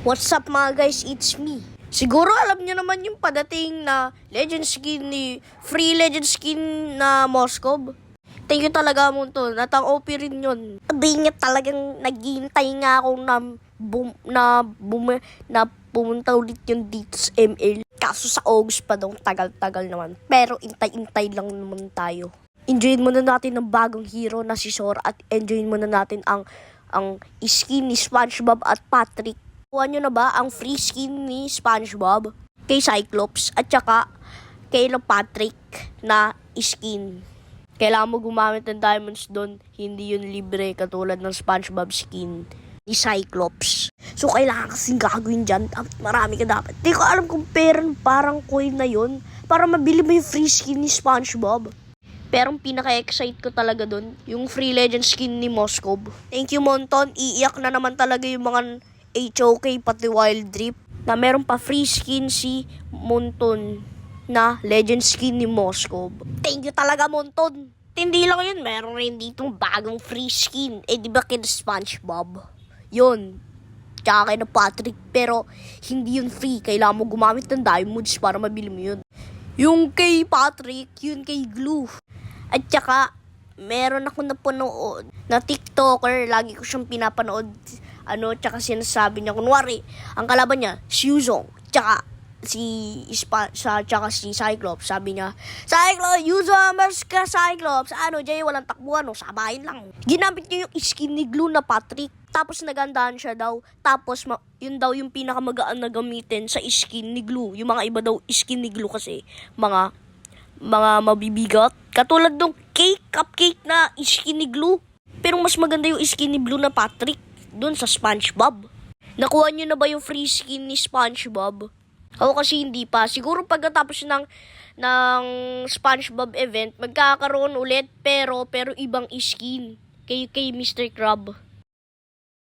What's up mga guys, it's me. Siguro alam niyo naman yung padating na legend skin ni free legend skin na Moskov. Thank you talaga mo to. Natang OP rin yun. Sabi niya talagang naghihintay nga ako na pumunta ulit yun dito sa ML. Kaso sa August pa daw, tagal-tagal naman. Pero intay-intay lang naman tayo. Enjoyin muna natin ng bagong hero na si Sora at enjoyin muna natin ang skin ni SpongeBob at Patrick. Kuha nyo na ba ang free skin ni SpongeBob kay Cyclops at saka kay Patrick na skin? Kailangan mo gumamit ng diamonds doon, hindi yun libre katulad ng SpongeBob skin ni Cyclops. So kailangan kasing gagawin dyan at marami ka dapat. Di ko alam kung parang coin na yun para mabili mo yung free skin ni SpongeBob. Pero ang pinaka-excite ko talaga doon, yung free legend skin ni Moskov. Thank you Monton, iiyak na naman talaga yung mga HOK pati Wild Drip na meron pa free skin si Monton na legend skin ni Moskov. Thank you talaga Monton. Hindi lang yun, meron rin ditong bagong free skin. Di ba kina SpongeBob? Yun. Tsaka kina Patrick. Pero hindi yun free. Kailangan mo gumamit ng diamonds para mabili mo yun. Yung kay Patrick, yun kay Glue. At tsaka, meron ako napanood na TikToker. Lagi ko siyang pinapanood. Tsaka sinasabi niya, kunwari, ang kalaban niya, si Yuzong, tsaka si Cyclops, sabi niya, Cyclops, Yuzong, mas ka Cyclops, Jay, walang takbuhan, sabahin lang. Ginamit niya yung skin ni Glue na Patrick, tapos nagandahan siya daw, tapos yun daw yung pinakamagaan na gamitin sa skin ni Glue. Yung mga iba daw, skin ni Glue kasi, mga mabibigat, katulad ng cupcake na skin ni Glue. Pero mas maganda yung skin ni Glue na Patrick doon sa SpongeBob. Nakuha nyo na ba yung free skin ni SpongeBob? Ako kasi hindi pa. Siguro pagkatapos ng SpongeBob event, magkakaroon ulit pero ibang skin kay Mr. Krab.